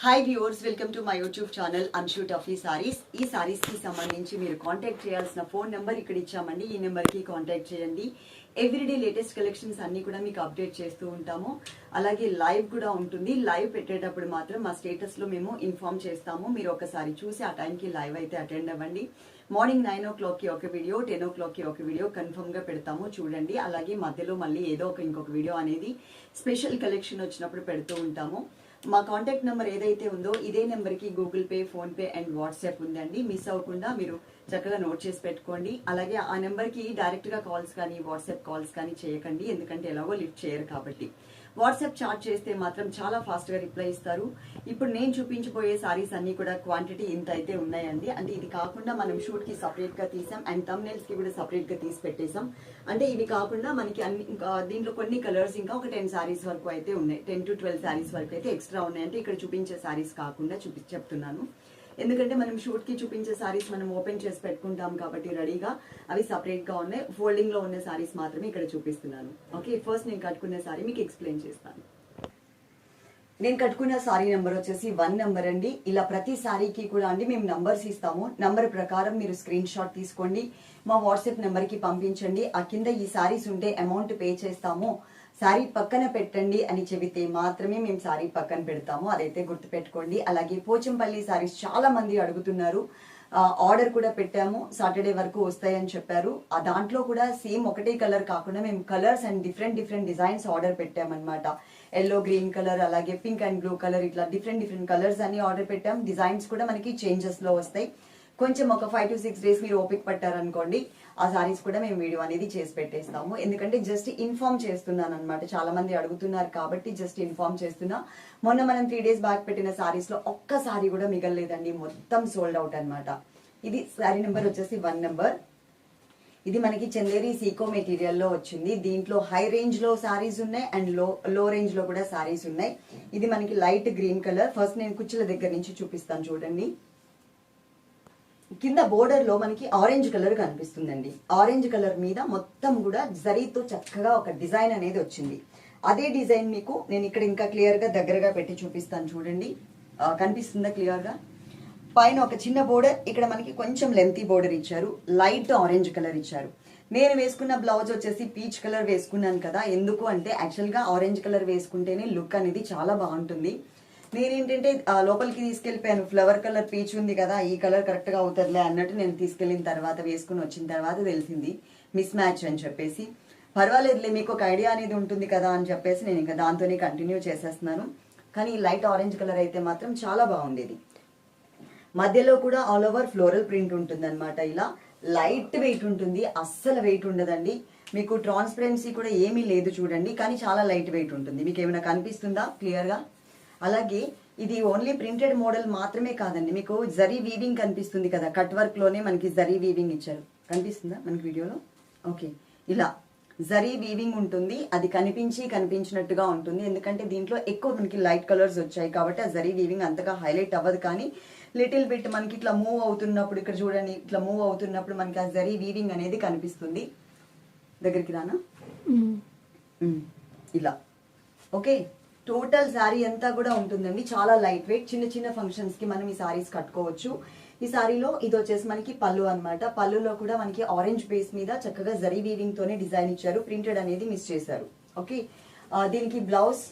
Hi viewers, welcome to my YouTube channel Anshu Tuffy saris. ఈ సారీస్ కి సంబంధించి మీరు కాంటాక్ట్ చేయాల్సిన ఫోన్ నెంబర్ ఇక్కడ ఇచ్చామండి. ఈ నెంబర్ కి కాంటాక్ట్ చేయండి. ఎవ్రీడే లేటెస్ట్ కలెక్షన్స్ అన్ని కూడా మీకు అప్డేట్ చేస్తూ ఉంటాము. అలాగే లైవ్ కూడా ఉంటుంది. లైవ్ పెట్టేటప్పుడు మాత్రం మా స్టేటస్ లో మేము ఇన్ఫార్మ్ చేస్తాము. మీరు ఒకసారి చూసి ఆ టైంకి లైవ్ అయితే అటెండ్ అవ్వండి. మార్నింగ్ 9 o'clock కి ఒక వీడియో, 10 o'clock కి ఒక వీడియో కన్ఫర్మ్ గా పెడతాము, చూడండి. అలాగే మధ్యలో మళ్ళీ ఏదో ఇంకొక వీడియో అనేది స్పెషల్ కలెక్షన్ వచ్చినప్పుడు పెడుతూ ఉంటాము. మా కాంటాక్ట్ నెంబర్ ఏదైతే ఉందో ఇదే నెంబర్కి Google pay, phone pay and WhatsApp ఉందండి. మిస్ అవ్వకుండా మీరు చక్కగా నోట్ చేసి పెట్టుకోండి. అలాగే ఆ నెంబర్కి డైరెక్ట్గా కాల్స్ కానీ వాట్సాప్ కాల్స్ కానీ చేయకండి, ఎందుకంటే ఎలాగో లిఫ్ట్ చేయరు కాబట్టి. వాట్సాప్ చాట్ చేస్తే మాత్రం చాలా ఫాస్ట్గా రిప్లై ఇస్తారు. ఇప్పుడు నేను చూపించబోయే సారీస్ అన్ని కూడా క్వాంటిటీ ఇంత అయితే ఉన్నాయండి. అంటే ఇది కాకుండా మనం షూట్కి సపరేట్గా తీసాం అండ్ థంబ్నెయిల్స్కి కూడా సపరేట్గా తీసి పెట్టేసాం. అంటే ఇవి కాకుండా మనకి అన్ని దీంట్లో కొన్ని కలర్స్ ఇంకా ఒక 10 సారీస్ వరకు అయితే ఉన్నాయి. 10 to 12 సారీస్ వరకు అయితే ఎక్స్ట్రా ఉన్నాయంటే ఇక్కడ చూపించే సారీస్ కాకుండా చెప్తున్నాను. ఎందుకంటే మనం షూట్ కి చూపించే సారీస్ మనం ఓపెన్ చేసి పెట్టుకుంటాం కాబట్టి రెడీగా అవి సపరేట్ గా ఉన్నాయి. ఫోల్డింగ్ లో ఉన్న సారీస్ మాత్రమే ఇక్కడ చూపిస్తున్నాను. ఓకే, ఫస్ట్ నేను కట్టుకున్న సారీ మీకు ఎక్స్ప్లెయిన్ చేస్తాను. నేను కట్టుకున్న సారీ నెంబర్ వచ్చేసి 1 నెంబర్ అండి. ఇలా ప్రతి సారీకి కూడా అండి మేము నంబర్స్ ఇస్తాము. నంబర్ ప్రకారం మీరు స్క్రీన్ షాట్ తీసుకోండి, మా వాట్సాప్ నెంబర్ కి పంపించండి. ఆ కింద ఈ సారీస్ ఉంటే అమౌంట్ పే చేస్తాము, సారీ పక్కన పెట్టండి అని చెబితే మాత్రమే మేము సారీ పక్కన పెడతాము. అదైతే గుర్తుపెట్టుకోండి. అలాగే పోచంపల్లి సారీస్ చాలా మంది అడుగుతున్నారు. ఆర్డర్ కూడా పెట్టాము, సాటర్డే వరకు వస్తాయని చెప్పారు. ఆ దాంట్లో కూడా సేమ్ ఒకటే కలర్ కాకుండా మేము colours and different designs order పెట్టామన్నమాట. ఎల్లో, గ్రీన్ కలర్, అలాగే పింక్ అండ్ బ్లూ కలర్, ఇట్లా డిఫరెంట్ కలర్స్ అన్ని ఆర్డర్ పెట్టాం. డిజైన్స్ కూడా మనకి చేంజెస్ లో వస్తాయి. కొంచెం ఒక 5 to 6 days మీరు ఓపిక పట్టారనుకోండి, ఆ సారీస్ కూడా మేము వీడియో అనేది చేసి పెట్టేస్తాము. ఎందుకంటే జస్ట్ ఇన్ఫార్మ్ చేస్తున్నాను అనమాట. చాలా మంది అడుగుతున్నారు కాబట్టి జస్ట్ ఇన్ఫార్మ్ చేస్తున్నా. మొన్న మనం 3 days బ్యాక్ పెట్టిన సారీస్ లో ఒక్క సారీ కూడా మిగలలేదండి, మొత్తం సోల్డ్ అవుట్ అనమాట. ఇది సారీ నెంబర్ వచ్చేసి 1 నెంబర్. ఇది మనకి చందేరి సీకో మెటీరియల్ లో వచ్చింది. దీంట్లో హై రేంజ్ లో సారీస్ ఉన్నాయి అండ్ లో రేంజ్ లో కూడా సారీస్ ఉన్నాయి. ఇది మనకి లైట్ గ్రీన్ కలర్. ఫస్ట్ నేను కుచ్చుల దగ్గర నుంచి చూపిస్తాను, చూడండి. కింద బోర్డర్ లో మనకి ఆరెంజ్ కలర్ కనిపిస్తుందండి. ఆరెంజ్ కలర్ మీద మొత్తం కూడా జరీతో చక్కగా ఒక డిజైన్ అనేది వచ్చింది. అదే డిజైన్ మీకు నేను ఇక్కడ ఇంకా క్లియర్ గా దగ్గరగా పెట్టి చూపిస్తాను, చూడండి. కనిపిస్తుందా క్లియర్ గా? పైన ఒక చిన్న బోర్డర్, ఇక్కడ మనకి కొంచెం లెంతీ బోర్డర్ ఇచ్చారు. లైట్ ఆరెంజ్ కలర్ ఇచ్చారు. నేను వేసుకున్న బ్లౌజ్ వచ్చేసి పీచ్ కలర్ వేసుకున్నాను కదా. ఎందుకు అంటే యాక్చువల్ గా ఆరెంజ్ కలర్ వేసుకుంటేనే లుక్ అనేది చాలా బాగుంటుంది. నేనేంటంటే లోపలికి తీసుకెళ్లిపోయాను, ఫ్లవర్ కలర్ పీచ్ ఉంది కదా, ఈ కలర్ కరెక్ట్ గా అవుతుందిలే అన్నట్టు నేను తీసుకెళ్లిన తర్వాత వేసుకుని వచ్చిన తర్వాత తెలిసింది మిస్ మ్యాచ్ అని చెప్పేసి. పర్వాలేదులే, మీకు ఒక ఐడియా అనేది ఉంటుంది కదా అని చెప్పేసి నేను ఇంకా దాంతోనే కంటిన్యూ చేసేస్తున్నాను. కానీ ఈ లైట్ ఆరెంజ్ కలర్ అయితే మాత్రం చాలా బాగుండేది. మధ్యలో కూడా ఆల్ ఓవర్ ఫ్లోరల్ ప్రింట్ ఉంటుంది అనమాట. ఇలా లైట్ వెయిట్ ఉంటుంది, అస్సలు వెయిట్ ఉండదండి. మీకు ట్రాన్స్పరెన్సీ కూడా ఏమీ లేదు, చూడండి. కానీ చాలా లైట్ వెయిట్ ఉంటుంది. మీకు ఏమైనా కనిపిస్తుందా క్లియర్ గా? అలాగే ఇది ఓన్లీ ప్రింటెడ్ మోడల్ మాత్రమే కాదండి, మీకు జరీ వీవింగ్ కనిపిస్తుంది కదా. కట్ వర్క్ లోనే మనకి జరీ వీవింగ్ ఇచ్చారు, కనిపిస్తుందా మనకి వీడియోలో? ఓకే, ఇలా జరీ వీవింగ్ ఉంటుంది. అది కనిపించినట్టుగా ఉంటుంది. ఎందుకంటే దీంట్లో ఎక్కువ మనకి లైట్ కలర్స్ వచ్చాయి కాబట్టి ఆ జరీ వీవింగ్ అంతగా హైలైట్ అవ్వదు. కానీ లిటిల్ బిట్ మనకి ఇట్లా మూవ్ అవుతున్నప్పుడు, ఇక్కడ చూడండి, ఇట్లా మూవ్ అవుతున్నప్పుడు మనకి ఆ జరీ వీవింగ్ అనేది కనిపిస్తుంది. దగ్గరికి రానా? ఇలా ఓకే. టోటల్ శారీ అంతా కూడా ఉంటుందండి, చాలా లైట్ వెయిట్. చిన్న ఫంక్షన్స్ కి మనం ఈ సారీస్ కట్టుకోవచ్చు. ఈ సారీలో ఇది వచ్చేసి మనకి పళ్ళు అనమాట. పళ్ళులో కూడా మనకి ఆరెంజ్ బేస్ మీద చక్కగా జరీ వీవింగ్ తోనే డిజైన్ ఇచ్చారు. ప్రింటెడ్ అనేది మిస్ చేశారు. ఓకే, దీనికి బ్లౌజ్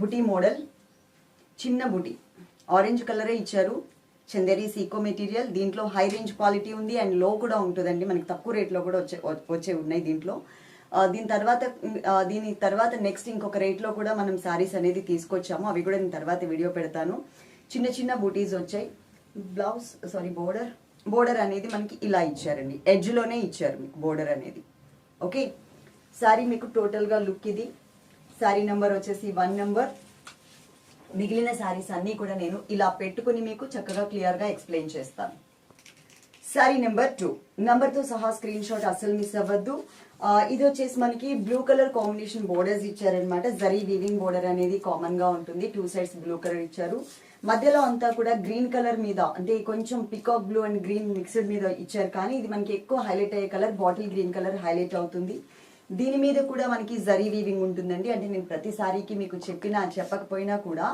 బుటీ మోడల్, చిన్న బుటీ, ఆరెంజ్ కలరే ఇచ్చారు. చందేరి సీకో మెటీరియల్. దీంట్లో హై రేంజ్ క్వాలిటీ ఉంది అండ్ లో కూడా ఉంటుందండి. మనకి తక్కువ రేట్లో కూడా వచ్చే ఉన్నాయి దీంట్లో. దీని తర్వాత నెక్స్ట్ ఇంకొక రేట్ లో కూడా మనం సారీస్ అనేది తీసుకొచ్చాము. అవి కూడా నేను తర్వాత వీడియో పెడతాను. చిన్న బూటీస్ వచ్చాయి. బోర్డర్ అనేది మనకి ఇలా ఇచ్చారండి, ఎడ్జ్ లోనే ఇచ్చారు మీకు బోర్డర్ అనేది. ఓకే, సారీ మీకు టోటల్ గా లుక్ ఇది. సారీ నెంబర్ వచ్చేసి 1 నెంబర్. మిగిలిన సారీస్ అన్ని కూడా నేను ఇలా పెట్టుకుని మీకు చక్కగా క్లియర్ గా ఎక్స్ప్లెయిన్ చేస్తాను. సారీ నెంబర్ 2 నెంబర్ తో సహా స్క్రీన్ షాట్ అస్సలు మిస్ అవ్వద్దు. ఇది వచ్చేసి మనకి బ్లూ కలర్ కాంబినేషన్ బోర్డర్స్ ఇచ్చారనమాట. జరీ వీవింగ్ బోర్డర్ అనేది కామన్ గా ఉంటుంది. 2 sides బ్లూ కలర్ ఇచ్చారు. మధ్యలో అంతా కూడా గ్రీన్ కలర్ మీద, అంటే కొంచెం peacock blue and green mixed మీద ఇచ్చారు. కానీ ఇది మనకి ఎక్కువ హైలైట్ అయ్యే colour bottle green colour highlight అవుతుంది. దీని మీద కూడా మనకి జరీ వీవింగ్ ఉంటుందండి. అంటే నేను ప్రతి సారీకి మీకు చెప్పకపోయినా కూడా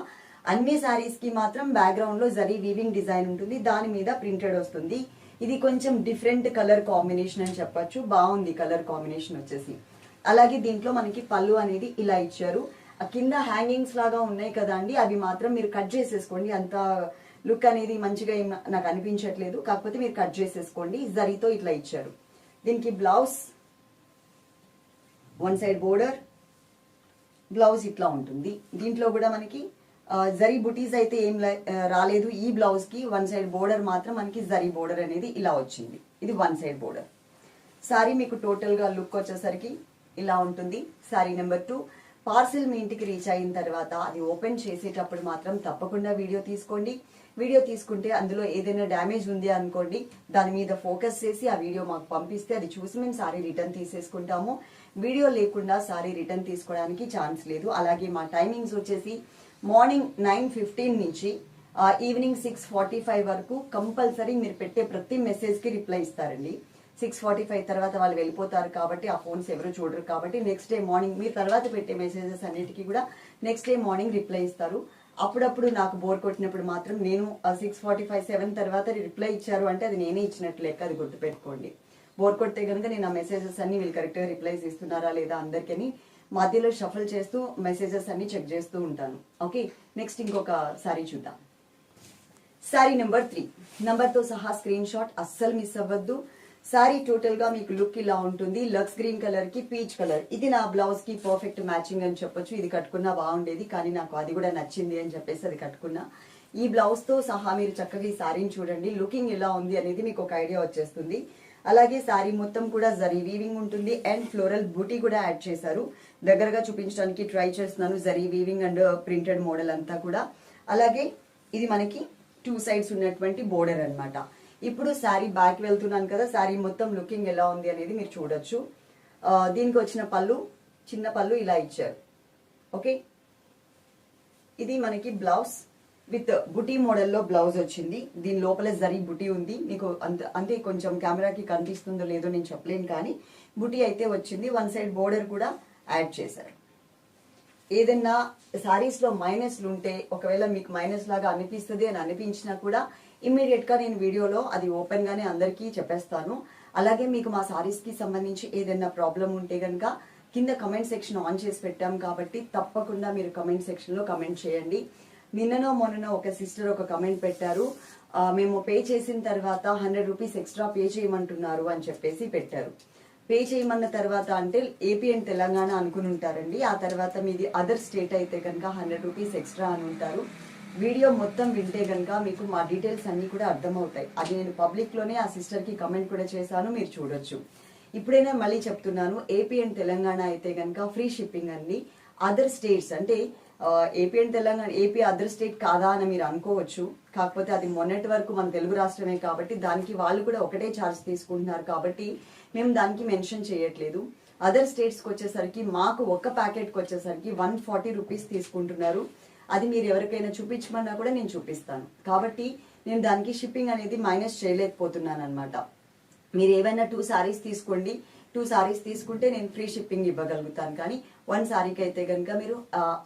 అన్ని శారీస్ కి మాత్రం బ్యాక్గ్రౌండ్ లో జరీ వీవింగ్ డిజైన్ ఉంటుంది, దాని మీద ప్రింటెడ్ వస్తుంది. ఇది కొంచెం డిఫరెంట్ కలర్ కాంబినేషన్ అని చెప్పొచ్చు, బాగుంది కలర్ కాంబినేషన్ వచ్చేసి. అలాగే దీంట్లో మనకి పళ్ళు అనేది ఇలా ఇచ్చారు. ఆ కింద హ్యాంగింగ్స్ లాగా ఉన్నాయి కదా అండి, అవి మాత్రం మీరు కట్ చేసేసుకోండి. అంత లుక్ అనేది మంచిగా ఏం నాకు అనిపించట్లేదు, కాకపోతే మీరు కట్ చేసేసుకోండి. జరీతో ఇట్లా ఇచ్చారు. దీనికి blouse, one side border, blouse ఇట్లా ఉంటుంది. దీంట్లో కూడా మనకి జరీ బుటీస్ అయితే ఏం రాలేదు. ఈ బ్లౌజ్ కి వన్ సైడ్ బోర్డర్ మాత్రం మనకి జరీ బోర్డర్ అనేది ఇలా వచ్చింది. ఇది వన్ సైడ్ బోర్డర్. సారీ మీకు టోటల్ గా లుక్ వచ్చేసరికి ఇలా ఉంటుంది. Sorry number 2. పార్సిల్ మీ ఇంటికి రీచ్ అయిన తర్వాత అది ఓపెన్ చేసేటప్పుడు మాత్రం తప్పకుండా వీడియో తీసుకోండి. వీడియో తీసుకుంటే అందులో ఏదైనా డ్యామేజ్ ఉంది అనుకోండి, దాని మీద ఫోకస్ చేసి ఆ వీడియో మాకు పంపిస్తే అది చూసి మేము సారీ రిటర్న్ తీసేసుకుంటాము. వీడియో లేకుండా సారీ రిటర్న్ తీసుకోవడానికి ఛాన్స్ లేదు. అలాగే మా టైమింగ్స్ వచ్చేసి మార్నింగ్ 9:15 నుంచి ఈవినింగ్ 6:45 వరకు కంపల్సరీ మీరు పెట్టే ప్రతి మెసేజ్ కి రిప్లై ఇస్తారండి. 6:45 తర్వాత వాళ్ళు వెళ్ళిపోతారు కాబట్టి ఆ ఫోన్స్ ఎవరు చూడరు కాబట్టి నెక్స్ట్ డే మార్నింగ్ మీరు తర్వాత పెట్టే మెసేజెస్ అన్నిటికీ కూడా నెక్స్ట్ డే మార్నింగ్ రిప్లై ఇస్తారు. అప్పుడప్పుడు నాకు బోర్ కొట్టినప్పుడు మాత్రం నేను 6:45, 7 తర్వాత రిప్లై ఇచ్చారు అంటే అది నేనే ఇచ్చినట్టు లెక్క, అది గుర్తుపెట్టుకోండి. బోర్ కొడితే కనుక నేను ఆ మెసేజెస్ అన్ని వీళ్ళు కరెక్ట్ గా రిప్లైస్ ఇస్తున్నారా లేదా అందరికీ మధ్యలో షఫల్ చేస్తూ మెసేజెస్ అన్ని చెక్ చేస్తూ ఉంటాను. ఓకే, నెక్స్ట్ ఇంకొక సారీ చూద్దాం. సారీ నెంబర్ 3 నంబర్తో సహా స్క్రీన్ షాట్ అస్సలు మిస్ అవ్వద్దు. సారీ టోటల్ గా మీకు లుక్ ఇలా ఉంటుంది. లక్స్ గ్రీన్ కలర్ కి పీచ్ కలర్, ఇది నా బ్లౌజ్ కి పర్ఫెక్ట్ మ్యాచింగ్ అని చెప్పొచ్చు. ఇది కట్టుకున్నా బాగుండేది కానీ నాకు అది కూడా నచ్చింది అని చెప్పేసి అది కట్టుకున్నా. ఈ బ్లౌజ్ తో సహా మీరు చక్కగా ఈ సారీని చూడండి, లుకింగ్ ఎలా ఉంది అనేది మీకు ఒక ఐడియా వచ్చేస్తుంది. అలాగే సారీ మొత్తం కూడా జరీ వీవింగ్ ఉంటుంది అండ్ ఫ్లోరల్ బూటీ కూడా యాడ్ చేశారు. దగ్గరగా చూపించడానికి ట్రై చేస్తున్నాను, zari weaving and printed model అంతా కూడా. అలాగే ఇది మనకి 2 సైడ్స్ ఉన్నటువంటి బోర్డర్ అన్నమాట. ఇప్పుడు శారీ బ్యాక్ వెళ్తున్నాను కదా, శారీ మొత్తం లుకింగ్ ఎలా ఉంది అనేది మీరు చూడొచ్చు. దీనికి వచ్చిన పళ్ళు, చిన్న పళ్ళు ఇలా ఇచ్చారు. ఓకే, ఇది మనకి బ్లౌజ్ విత్ బుటీ మోడల్లో బ్లౌజ్ వచ్చింది. దీని లోపల జరీ బుటీ ఉంది. మీకు అంటే కొంచెం కెమెరాకి కనిపిస్తుందో లేదో నేను చెప్పలేను కానీ బుటీ అయితే వచ్చింది. వన్ సైడ్ బోర్డర్ కూడా యాడ్ చేశారు. ఏదైనా సారీస్ లో మైనస్లు ఉంటే ఒకవేళ మీకు మైనస్ లాగా అనిపిస్తుంది అని అనిపించినా కూడా ఇమ్మీడియట్ గా నేను వీడియోలో అది ఓపెన్ గానే అందరికీ చెప్పేస్తాను. అలాగే మీకు మా సారీస్ కి సంబంధించి ఏదైనా ప్రాబ్లం ఉంటే కనుక కింద కమెంట్ సెక్షన్ ఆన్ చేసి పెట్టాం కాబట్టి తప్పకుండా మీరు కమెంట్ సెక్షన్ లో కమెంట్ చేయండి. నిన్ననో మొన్ననో ఒక సిస్టర్ ఒక కమెంట్ పెట్టారు, మేము పే చేసిన తర్వాత 100 రూపీస్ ఎక్స్ట్రా పే చేయమంటున్నారు అని చెప్పేసి పెట్టారు. పే చేయమన్న తర్వాత అంటే ఏపీ అండ్ తెలంగాణ అనుకుని ఉంటారండి. ఆ తర్వాత మీది అదర్ స్టేట్ అయితే కనుక 100 రూపీస్ ఎక్స్ట్రా అని ఉంటారు. వీడియో మొత్తం వింటే కనుక మీకు మా డీటెయిల్స్ అన్ని కూడా అర్థమవుతాయి. అది నేను పబ్లిక్ లోనే ఆ సిస్టర్ కి కమెంట్ కూడా చేశాను, మీరు చూడొచ్చు. ఇప్పుడైనా మళ్ళీ చెప్తున్నాను, ఏపీ అండ్ తెలంగాణ అయితే కనుక ఫ్రీ షిప్పింగ్ అండి. అదర్ స్టేట్స్ అంటే AP and Telangana, AP other state కాదా అని మీరు అనుకోవచ్చు. కాకపోతే అది మొన్నటి వరకు మన తెలుగు రాష్ట్రమే కాబట్టి దానికి వాళ్ళు కూడా ఒకటే ఛార్జ్ తీసుకుంటున్నారు కాబట్టి మేము దానికి మెన్షన్ చేయట్లేదు. అదర్ స్టేట్స్ కి వచ్చేసరికి మాకు ఒక ప్యాకెట్ కి వచ్చేసరికి 140 రూపీస్ తీసుకుంటున్నారు. అది మీరు ఎవరికైనా చూపించమన్నా కూడా నేను చూపిస్తాను. కాబట్టి నేను దానికి షిప్పింగ్ అనేది మైనస్ చేయలేకపోతున్నాను అనమాట. మీరు ఏవైనా 2 సారీస్ తీసుకోండి, 2 సారీస్ తీసుకుంటే నేను ఫ్రీ షిప్పింగ్ ఇవ్వగలుగుతాను. కానీ 1 సారీకి అయితే కనుక మీరు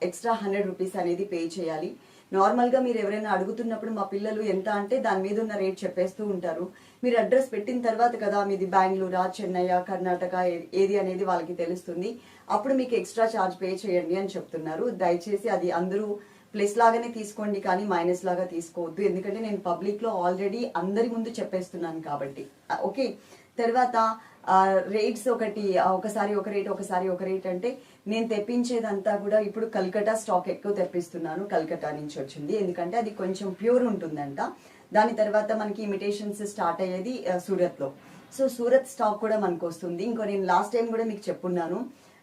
ఎక్స్ట్రా 100 రూపీస్ అనేది పే చేయాలి. నార్మల్ గా మీరు ఎవరైనా అడుగుతున్నప్పుడు మా పిల్లలు ఎంత అంటే దాని మీద ఉన్న రేట్ చెప్పేస్తూ ఉంటారు. మీరు అడ్రస్ పెట్టిన తర్వాత కదా మీది బెంగళూరా, చెన్నయ్య, కర్ణాటక ఏది అనేది వాళ్ళకి తెలుస్తుంది. అప్పుడు మీకు ఎక్స్ట్రా ఛార్జ్ పే చేయండి అని చెప్తున్నారు. దయచేసి అది అందరూ ప్లస్ లాగానే తీసుకోండి కానీ మైనస్ లాగా తీసుకోవద్దు. ఎందుకంటే నేను పబ్లిక్ లో ఆల్రెడీ అందరి ముందు చెప్పేస్తున్నాను కాబట్టి. ఓకే, తర్వాత రేట్స్ ఒకసారి ఒక రేట్ ఒకసారి ఒక రేట్ అంటే నేను తెప్పించేదంతా కూడా ఇప్పుడు కల్కటా స్టాక్ ఎక్కువ తెప్పిస్తున్నాను. కల్కటా నుంచి వచ్చింది ఎందుకంటే అది కొంచెం ప్యూర్ ఉంటుందంట. దాని తర్వాత మనకి ఇమిటేషన్స్ స్టార్ట్ అయ్యేది సూరత్ లో. సో సూరత్ స్టాక్ కూడా మనకు వస్తుంది. ఇంకో నేను లాస్ట్ టైం కూడా మీకు చెప్పున్నాను,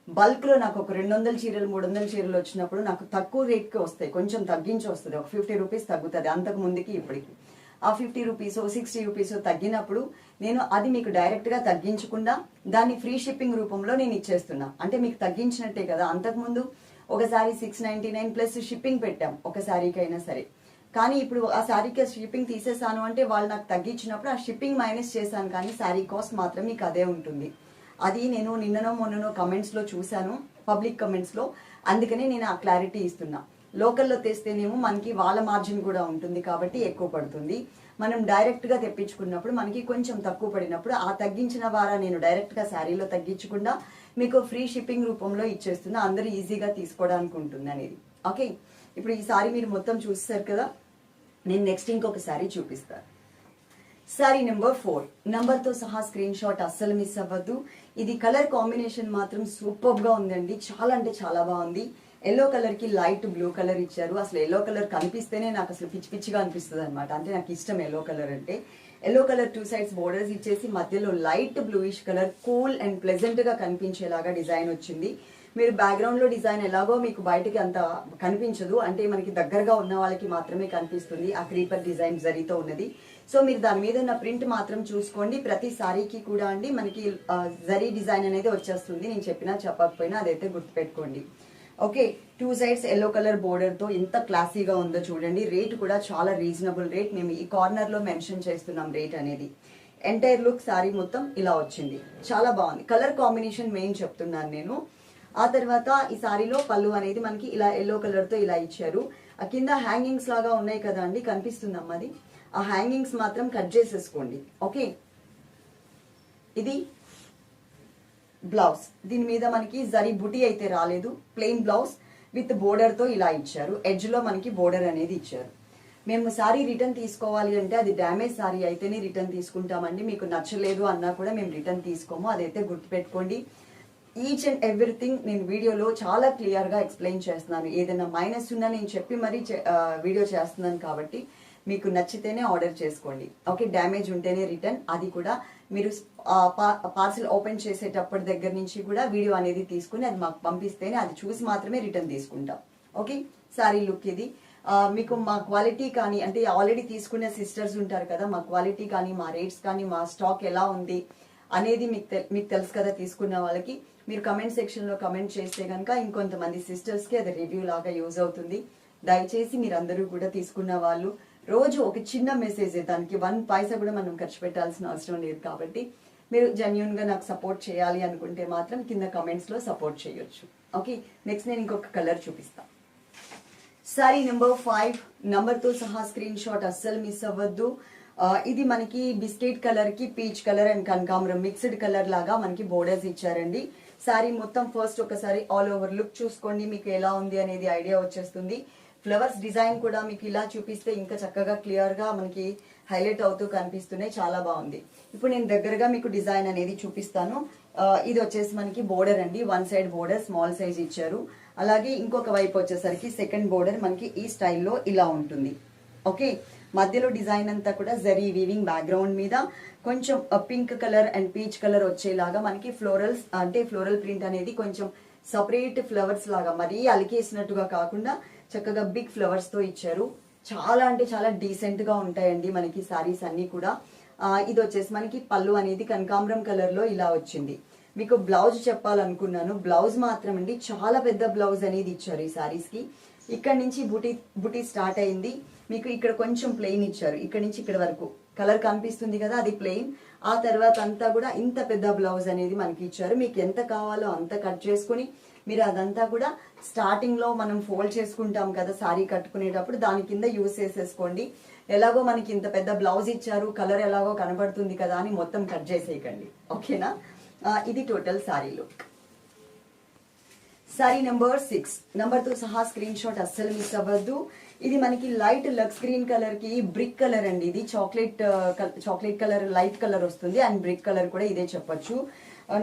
బల్క్ లో నాకు ఒక 200 చీరలు 300 చీరలు వచ్చినప్పుడు నాకు తక్కువ రేట్ కి వస్తాయి, కొంచెం తగ్గించి వస్తుంది, ఒక 50 రూపీస్ తగ్గుతుంది అంతకు ముందుకి ఇప్పటికి. ఆ 50 రూపీస్ 60 రూపీస్ తగ్గినప్పుడు నేను అది మీకు డైరెక్ట్ గా తగ్గించకుండా దాన్ని ఫ్రీ షిప్పింగ్ రూపంలో నేను ఇచ్చేస్తున్నా. అంటే మీకు తగ్గించినట్టే కదా. అంతకుముందు ఒకసారి 699 ప్లస్ షిప్పింగ్ పెట్టాం ఒక శారీకి అయినా సరే. కానీ ఇప్పుడు ఆ శారీకి షిప్పింగ్ తీసేసాను అంటే వాళ్ళు నాకు తగ్గించినప్పుడు ఆ షిప్పింగ్ మైనస్ చేశాను కానీ శారీ కాస్ట్ మాత్రం మీకు అదే ఉంటుంది. అది నేను నిన్ననో మొన్ననో కమెంట్స్ లో చూశాను, పబ్లిక్ కమెంట్స్ లో. అందుకనే నేను ఆ క్లారిటీ ఇస్తున్నా. లోకల్లో తెస్తేనేమో మనకి వాళ్ళ మార్జిన్ కూడా ఉంటుంది కాబట్టి ఎక్కువ పడుతుంది. మనం డైరెక్ట్గా తెప్పించుకున్నప్పుడు మనకి కొంచెం తక్కువ పడినప్పుడు ఆ తగ్గించిన వారా నేను డైరెక్ట్గా శారీలో తగ్గించకుండా మీకు ఫ్రీ షిప్పింగ్ రూపంలో ఇచ్చేస్తున్నా, అందరూ ఈజీగా తీసుకోవడానికి ఉంటుంది అనేది. ఓకే, ఇప్పుడు ఈ సారీ మీరు మొత్తం చూస్తారు కదా, నేను నెక్స్ట్ ఇంకొక శారీ చూపిస్తాను. శారీ నెంబర్ 4 నంబర్తో సహా స్క్రీన్ షాట్ అస్సలు మిస్ అవ్వద్దు. ఇది కలర్ కాంబినేషన్ మాత్రం సూపర్ గా ఉందండి, చాలా అంటే చాలా బాగుంది. ఎల్లో కలర్ కి లైట్ బ్లూ కలర్ ఇచ్చారు. అసలు ఎల్లో కలర్ కనిపిస్తేనే నాకు అసలు పిచ్చి పిచ్చిగా అనిపిస్తుంది అనమాట. అంటే నాకు ఇష్టం ఎల్లో కలర్ అంటే. ఎల్లో కలర్ 2 సైడ్స్ బోర్డర్స్ ఇచ్చేసి మధ్యలో light bluish colour cool and pleasant గా కనిపించేలాగా డిజైన్ వచ్చింది. మీరు బ్యాక్గ్రౌండ్ లో డిజైన్ ఎలాగో మీకు బయటకి అంత కనిపించదు, అంటే మనకి దగ్గరగా ఉన్న వాళ్ళకి మాత్రమే కనిపిస్తుంది ఆ క్రీపర్ డిజైన్ జరీతో ఉన్నది. సో మీరు దాని మీద ఉన్న ప్రింట్ మాత్రం చూసుకోండి. ప్రతి సారీకి కూడా అండి మనకి జరీ డిజైన్ అనేది వచ్చేస్తుంది. నేను చెప్పినా చెప్పకపోయినా అదైతే గుర్తుపెట్టుకోండి. Okay, 2 sides yellow colour border తో ఎంత క్లాసీగా ఉందో చూడండి. రేట్ కూడా చాలా రీజనబుల్ రేట్. మేము ఈ కార్నర్ లో మెన్షన్ చేస్తున్నాం రేట్ అనేది. ఎంటైర్ లుక్ సారీ మొత్తం ఇలా వచ్చింది, చాలా బాగుంది. కలర్ కాంబినేషన్ మెయిన్ చెప్తున్నాను నేను. ఆ తర్వాత ఈ సారీలో పళ్ళు అనేది మనకి ఇలా ఎల్లో కలర్ తో ఇలా ఇచ్చారు. ఆ కింద హ్యాంగింగ్స్ లాగా ఉన్నాయి కదా అండి, కనిపిస్తుందమ్మా అది. ఆ హ్యాంగింగ్స్ మాత్రం కట్ చేసేసుకోండి. ఓకే, ఇది బ్లౌజ్. దీని మీద మనకి జరీ బుటీ అయితే రాలేదు, ప్లెయిన్ బ్లౌజ్ విత్ బోర్డర్ తో ఇలా ఇచ్చారు. ఎడ్జ్ లో మనకి బోర్డర్ అనేది ఇచ్చారు. మేము సారీ రిటర్న్ తీసుకోవాలి అంటే అది డ్యామేజ్ సారీ అయితేనే రిటర్న్ తీసుకుంటామండి. మీకు నచ్చలేదు అన్నా కూడా మేము రిటర్న్ తీసుకోము, అదైతే గుర్తుపెట్టుకోండి. ఈచ్ అండ్ ఎవ్రీథింగ్ నేను వీడియోలో చాలా క్లియర్ గా ఎక్స్ప్లెయిన్ చేస్తున్నాను. ఏదైనా మైనస్ ఉన్నా నేను చెప్పి మరీ వీడియో చేస్తున్నాను కాబట్టి మీకు నచ్చితేనే ఆర్డర్ చేసుకోండి. ఓకే, డ్యామేజ్ ఉంటేనే రిటర్న్. అది కూడా మీరు పార్సిల్ ఓపెన్ చేసేటప్పటి దగ్గర నుంచి కూడా వీడియో అనేది తీసుకుని అది మాకు పంపిస్తేనే అది చూసి మాత్రమే రిటర్న్ తీసుకుంటాం. ఓకే, సారీ లుక్ ఇది. మీకు మా క్వాలిటీ కానీ, అంటే ఆల్రెడీ తీసుకునే సిస్టర్స్ ఉంటారు కదా, మా క్వాలిటీ కానీ మా రేట్స్ కానీ మా స్టాక్ ఎలా ఉంది అనేది మీకు తెలుసు కదా తీసుకున్న వాళ్ళకి. మీరు కమెంట్ సెక్షన్ లో కమెంట్ చేస్తే కనుక ఇంకొంతమంది సిస్టర్స్ కి అది రివ్యూ లాగా యూజ్ అవుతుంది. దయచేసి మీరందరూ కూడా తీసుకున్న వాళ్ళు రోజు ఒక చిన్న మెసేజ్, దానికి 1 పైసా కూడా మనం ఖర్చు పెట్టాల్సిన అవసరం లేదు. కాబట్టి మీరు జెన్యూన్ గా నాకు సపోర్ట్ చేయాలి అనుకుంటే మాత్రం కింద కమెంట్స్ లో సపోర్ట్ చేయొచ్చు. ఓకే, నెక్స్ట్ నేను ఇంకొక కలర్ చూపిస్తాను. సారీ నెంబర్ 5 నంబర్ తో సహా స్క్రీన్ షాట్ అస్సలు మిస్ అవ్వద్దు. ఇది మనకి బిస్కెట్ కలర్ కి పీచ్ కలర్ అండ్ కనకాంబరం మిక్స్డ్ కలర్ లాగా మనకి బోర్డర్స్ ఇచ్చారండి. సారీ మొత్తం ఫస్ట్ ఒకసారి ఆల్ ఓవర్ లుక్ చూసుకోండి, మీకు ఎలా ఉంది అనేది ఐడియా వచ్చేస్తుంది. ఫ్లవర్స్ డిజైన్ కూడా మీకు ఇలా చూపిస్తే ఇంకా చక్కగా క్లియర్ గా మనకి హైలైట్ అవుతూ కనిపిస్తున్నాయి, చాలా బాగుంది. ఇప్పుడు నేను దగ్గరగా మీకు డిజైన్ అనేది చూపిస్తాను. ఇది వచ్చేసి మనకి బోర్డర్ అండి, 1 సైడ్ బోర్డర్ స్మాల్ సైజ్ ఇచ్చారు. అలాగే ఇంకొక వైపు వచ్చేసరికి సెకండ్ బోర్డర్ మనకి ఈ స్టైల్లో ఇలా ఉంటుంది. ఓకే, మధ్యలో డిజైన్ అంతా కూడా జరీ వీవింగ్ బ్యాక్గ్రౌండ్ మీద కొంచెం pink colour and peach colour వచ్చేలాగా మనకి ఫ్లోరల్స్, అంటే ఫ్లోరల్ ప్రింట్ అనేది కొంచెం సపరేట్ ఫ్లవర్స్ లాగా మరీ అలికేసినట్టుగా కాకుండా చక్కగా బిగ్ ఫ్లవర్స్ తో ఇచ్చారు. చాలా అంటే చాలా డీసెంట్ గా ఉంటాయండి మనకి సారీస్ అన్ని కూడా. ఇది వచ్చేసి మనకి పళ్ళు అనేది కనకాంబరం కలర్ లో ఇలా వచ్చింది. మీకు బ్లౌజ్ చెప్పాలనుకున్నాను, బ్లౌజ్ మాత్రం అండి చాలా పెద్ద బ్లౌజ్ అనేది ఇచ్చారు ఈ సారీస్ కి. ఇక్కడ నుంచి బుటీ స్టార్ట్ అయింది, మీకు ఇక్కడ కొంచెం ప్లెయిన్ ఇచ్చారు. ఇక్కడ నుంచి ఇక్కడ వరకు కలర్ కనిపిస్తుంది కదా, అది ప్లెయిన్. ఆ తర్వాత అంతా కూడా ఇంత పెద్ద బ్లౌజ్ అనేది మనకి ఇచ్చారు. మీకు ఎంత కావాలో అంత కట్ చేసుకుని మీరు అదంతా కూడా స్టార్టింగ్ లో మనం ఫోల్డ్ చేసుకుంటాం కదా సారీ కట్టుకునేటప్పుడు, దాని కింద యూజ్ చేసేసుకోండి. ఎలాగో మనకి ఇంత పెద్ద బ్లౌజ్ ఇచ్చారు, కలర్ ఎలాగో కనబడుతుంది కదా అని మొత్తం కట్ చేసేయకండి. ఓకేనా, ఇది total sorry look. Sorry number 6 number తో సహా స్క్రీన్ షాట్ అస్సలు మిస్ అవ్వద్దు. ఇది మనకి లైట్ లక్స్ గ్రీన్ కలర్ కి బ్రిక్ కలర్ అండి. ఇది చాక్లెట్ కలర్ లైట్ కలర్ వస్తుంది అండ్ బ్రిక్ కలర్ కూడా ఇదే చెప్పొచ్చు.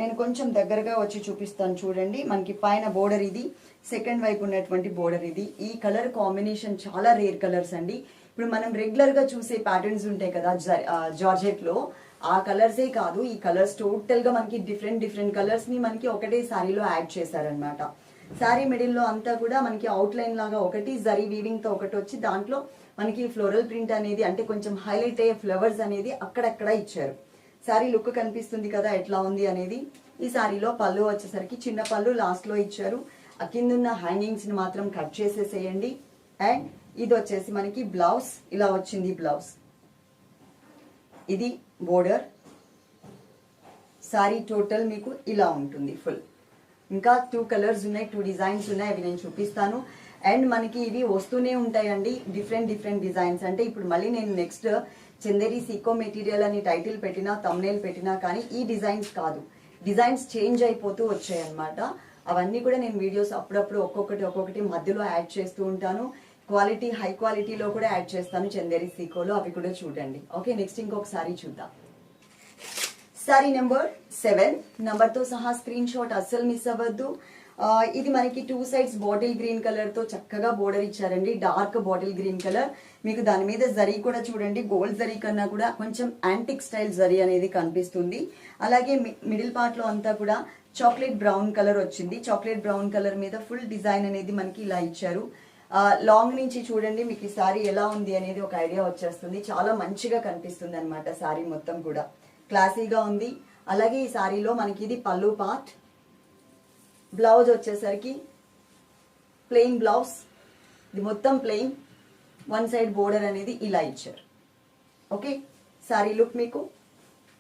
నేను కొంచెం దగ్గరగా వచ్చి చూపిస్తాను చూడండి. మనకి పైన బోర్డర్ ఇది, సెకండ్ వైపు ఉన్నటువంటి బోర్డర్ ఇది. ఈ కలర్ కాంబినేషన్ చాలా రేర్ కలర్స్ అండి. ఇప్పుడు మనం రెగ్యులర్ గా చూసే ప్యాటర్న్స్ ఉంటాయి కదా జార్జెట్ లో, ఆ కలర్సే కాదు, ఈ కలర్స్ టోటల్ గా మనకి డిఫరెంట్ కలర్స్ ని మనకి ఒకటే సారీలో యాడ్ చేశారనమాట. సారీ మిడిల్ లో అంతా కూడా మనకి అవుట్ లైన్ లాగా ఒకటి జరీ వీవింగ్ తో ఒకటి వచ్చి దాంట్లో మనకి ఫ్లోరల్ ప్రింట్ అనేది, అంటే కొంచెం హైలైట్ అయ్యే ఫ్లవర్స్ అనేది అక్కడక్కడ ఇచ్చారు. సారీ లుక్ కనిపిస్తుంది కదా ఎట్లా ఉంది అనేది. ఈ సారీలో పళ్ళు వచ్చేసరికి చిన్న పళ్ళు లాస్ట్ లో ఇచ్చారు. ఆ కిందున్న హ్యాంగింగ్స్ ని మాత్రం కట్ చేసేసేయండి. అండ్ ఇది వచ్చేసి మనకి బ్లౌజ్ ఇలా వచ్చింది. బ్లౌజ్ ఇది బోర్డర్. సారీ టోటల్ మీకు ఇలా ఉంటుంది ఫుల్. ఇంకా 2 కలర్స్ ఉన్నాయి, 2 డిజైన్స్ ఉన్నాయి, అవి నేను చూపిస్తాను. అండ్ మనకి ఇవి వస్తూనే ఉంటాయండి డిఫరెంట్ డిఫరెంట్ డిజైన్స్. అంటే ఇప్పుడు మళ్ళీ నేను నెక్స్ట్ చందేరి సీకో మెటీరియల్ అని టైటిల్ పెట్టినా తమ్నేల్ పెట్టినా కానీ ఈ డిజైన్స్ కాదు, డిజైన్స్ చేంజ్ అయిపోతూ వచ్చాయి అనమాట. అవన్నీ కూడా నేను వీడియోస్ అప్పుడప్పుడు ఒక్కొక్కటి మధ్యలో యాడ్ చేస్తూ ఉంటాను. క్వాలిటీ హై క్వాలిటీలో కూడా యాడ్ చేస్తాను చందేరి సీకోలో, అవి కూడా చూడండి. ఓకే, నెక్స్ట్ ఇంకొకసారి చూద్దాం. సారీ నెంబర్ 7 నంబర్తో సహా స్క్రీన్ షాట్ అస్సలు మిస్ అవ్వద్దు. ఇది మనకి 2 సైడ్స్ బాటిల్ గ్రీన్ కలర్ తో చక్కగా బోర్డర్ ఇచ్చారండి, డార్క్ బాటిల్ గ్రీన్ కలర్. మీకు దాని మీద జరీ కూడా చూడండి, గోల్డ్ జరీ కన్నా కూడా కొంచెం యాంటిక్ స్టైల్ జరీ అనేది కనిపిస్తుంది. అలాగే మిడిల్ పార్ట్ లో అంతా కూడా చాక్లెట్ బ్రౌన్ కలర్ వచ్చింది. చాక్లెట్ బ్రౌన్ కలర్ మీద ఫుల్ డిజైన్ అనేది మనకి ఇలా ఇచ్చారు. లాంగ్ నుంచి చూడండి మీకు ఈ సారీ ఎలా ఉంది అనేది ఒక ఐడియా వచ్చేస్తుంది. చాలా మంచిగా కనిపిస్తుంది అనమాట సారీ మొత్తం కూడా, క్లాసీగా ఉంది. అలాగే ఈ సారీలో మనకి ఇది పళ్ళు పార్ట్, బ్లౌజ్ వచ్చేసరికి ప్లెయిన్ బ్లౌజ్, ఇది మొత్తం ప్లెయిన్, 1 సైడ్ బోర్డర్ అనేది ఇలా ఇచ్చారు. ఓకే, సారీ లుక్ మీకు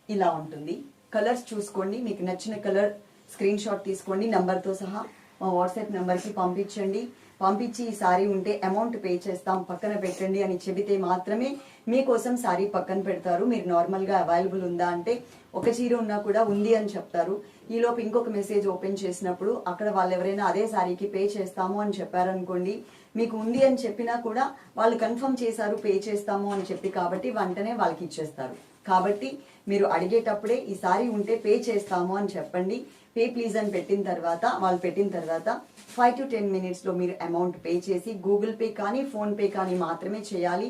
ఇలా ఉంటుంది. కలర్స్ చూసుకోండి, మీకు నచ్చిన కలర్ స్క్రీన్ షాట్ తీసుకోండి, నంబర్తో సహా మా వాట్సాప్ నెంబర్కి పంపించండి. పంపించి ఈ సారీ ఉంటే అమౌంట్ పే చేస్తాం పక్కన పెట్టండి అని చెబితే మాత్రమే మీకోసం సారీ పక్కన పెడతారు. మీరు నార్మల్గా అవైలబుల్ ఉందా అంటే ఒక చీర ఉన్నా కూడా ఉంది అని చెప్తారు. ఈలోపు ఇంకొక మెసేజ్ ఓపెన్ చేసినప్పుడు అక్కడ వాళ్ళు ఎవరైనా అదే సారీకి పే చేస్తాము అని చెప్పారనుకోండి, మీకు ఉంది అని చెప్పినా కూడా వాళ్ళు కన్ఫర్మ్ చేశారు పే చేస్తాము అని చెప్పి, కాబట్టి వెంటనే వాళ్ళకి ఇచ్చేస్తారు. కాబట్టి మీరు అడిగేటప్పుడే ఈ సారీ ఉంటే పే చేస్తాము అని చెప్పండి. పే ప్లీజ్ అని పెట్టిన తర్వాత వాళ్ళు పెట్టిన తర్వాత 5 to 10 minutes లో మీరు అమౌంట్ పే చేసి గూగుల్ పే కానీ ఫోన్ పే కానీ మాత్రమే చేయాలి.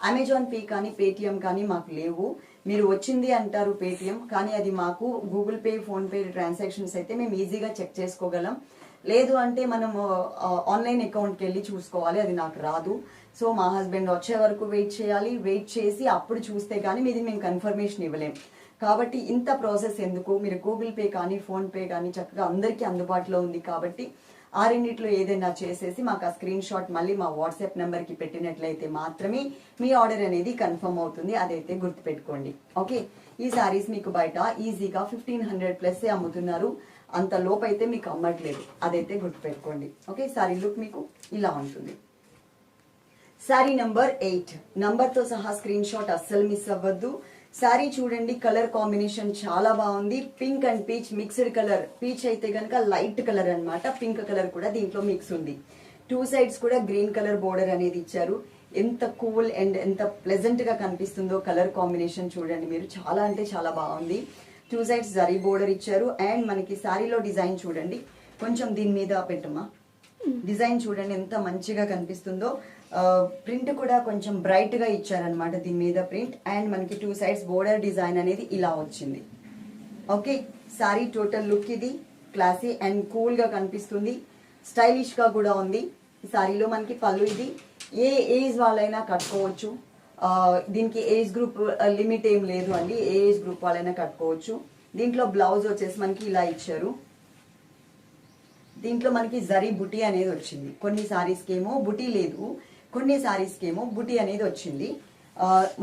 అమెజాన్ పే కానీ పేటిఎం కానీ మాకు లేవు. మీరు వచ్చింది అంటారు పేటిఎం, కానీ అది మాకు Google pay phone pay transactions అయితే మేము ఈజీగా చెక్ చేసుకోగలం. లేదు అంటే మనం ఆన్లైన్ అకౌంట్కి వెళ్ళి చూసుకోవాలి, అది నాకు రాదు. సో మా హస్బెండ్ వచ్చే వరకు వెయిట్ చేయాలి, వెయిట్ చేసి అప్పుడు చూస్తే కానీ మీది మేము కన్ఫర్మేషన్ ఇవ్వలేం. కాబట్టి ఇంత ప్రాసెస్ ఎందుకు, మీరు గూగుల్ పే కానీ ఫోన్ పే కానీ చక్కగా అందరికీ అందుబాటులో ఉంది. కాబట్టి ఆ రెండిట్లో ఏదైనా చేసేసి మాకు ఆ స్క్రీన్ షాట్ మళ్ళీ మా వాట్సాప్ నెంబర్కి పెట్టినట్లయితే మాత్రమే మీ ఆర్డర్ అనేది కన్ఫర్మ్ అవుతుంది. అదైతే గుర్తుపెట్టుకోండి. ఓకే, ఈ సారీస్ మీకు బయట ఈజీగా 1500+ అమ్ముతున్నారు, అంత లోపు అయితే మీకు అమ్మట్లేదు, అదైతే గుర్తుపెట్టుకోండి. ఓకే, సారీ లుక్ మీకు ఇలా ఉంటుంది. సారీ నెంబర్ 8 నంబర్తో సహా స్క్రీన్ షాట్ అస్సలు మిస్ అవ్వద్దు. సారీ చూడండి, కలర్ కాంబినేషన్ చాలా బాగుంది. Pink and peach mixed colour, peach అయితే కనుక లైట్ కలర్ అన్నమాట, పింక్ కలర్ కూడా దీంట్లో మిక్స్ ఉంది. 2 సైడ్స్ కూడా గ్రీన్ కలర్ బోర్డర్ అనేది ఇచ్చారు. ఎంత కూల్ అండ్ ఎంత ప్లెజెంట్ గా కనిపిస్తుందో కలర్ కాంబినేషన్ చూడండి మీరు, చాలా అంటే చాలా బాగుంది. 2 సైడ్స్ జరీ బోర్డర్ ఇచ్చారు. అండ్ మనకి సారీలో డిజైన్ చూడండి, కొంచెం దీని మీద పెట్టమా, డిజైన్ చూడండి ఎంత మంచిగా కనిపిస్తుందో. ప్రింట్ కూడా కొంచెం బ్రైట్ గా ఇచ్చారనమాట దీని మీద ప్రింట్. అండ్ మనకి 2 సైడ్స్ బోర్డర్ డిజైన్ అనేది ఇలా వచ్చింది. ఓకే, సారీ టోటల్ లుక్ ఇది క్లాసీ అండ్ కూల్ గా కనిపిస్తుంది, స్టైలిష్ గా కూడా ఉంది. ఈ సారీలో మనకి పళ్ళు, ఇది ఏ ఏజ్ వాళ్ళైనా కట్టుకోవచ్చు. దీనికి ఏజ్ గ్రూప్ లిమిట్ ఏం లేదు అండి, ఏ ఏజ్ గ్రూప్ వాళ్ళైనా కట్టుకోవచ్చు. దీంట్లో బ్లౌజ్ వచ్చేసి మనకి ఇలా ఇచ్చారు. దీంట్లో మనకి జరీ బుటీ అనేది వచ్చింది. కొన్ని సారీస్కి ఏమో బుటీ లేదు, కొన్ని సారీస్కి ఏమో బుటీ అనేది వచ్చింది.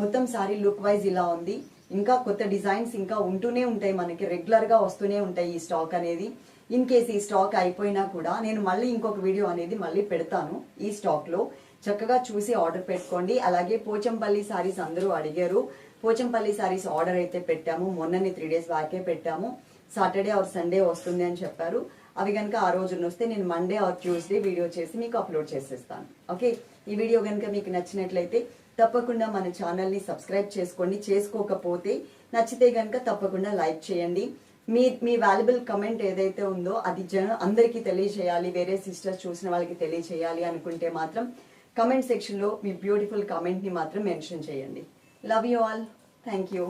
మొత్తం సారీ లుక్ వైజ్ ఇలా ఉంది. ఇంకా కొత్త డిజైన్స్ ఇంకా ఉంటూనే ఉంటాయి, మనకి రెగ్యులర్ గా వస్తూనే ఉంటాయి ఈ స్టాక్ అనేది. ఇన్ కేస్ ఈ స్టాక్ అయిపోయినా కూడా నేను మళ్ళీ ఇంకొక వీడియో అనేది మళ్ళీ పెడతాను ఈ స్టాక్ లో, చక్కగా చూసి ఆర్డర్ పెట్టుకోండి. అలాగే పోచంపల్లి సారీస్ అందరూ అడిగారు, పోచంపల్లి సారీస్ ఆర్డర్ అయితే పెట్టాము, మొన్ననే 3 days బ్యాకే పెట్టాము. సాటర్డే ఆర్ సండే వస్తుంది అని చెప్పారు. అవి కనుక ఆ రోజున వస్తే నేను మండే ఆర్ ట్యూస్డే వీడియో చేసి మీకు అప్లోడ్ చేసేస్తాను. ఓకే, ఈ వీడియో కనుక మీకు నచ్చినట్లయితే తప్పకుండా మన ఛానల్ని సబ్స్క్రైబ్ చేసుకోండి. చేసుకోకపోతే నచ్చితే కనుక తప్పకుండా లైక్ చేయండి. మీ వాల్యుబుల్ కమెంట్ ఏదైతే ఉందో అది అందరికీ తెలియచేయాలి, వేరే సిస్టర్స్ చూసిన వాళ్ళకి తెలియచేయాలి అనుకుంటే మాత్రం కమెంట్ సెక్షన్లో మీ బ్యూటిఫుల్ కమెంట్ని మాత్రం మెన్షన్ చేయండి. Love you all, thank you.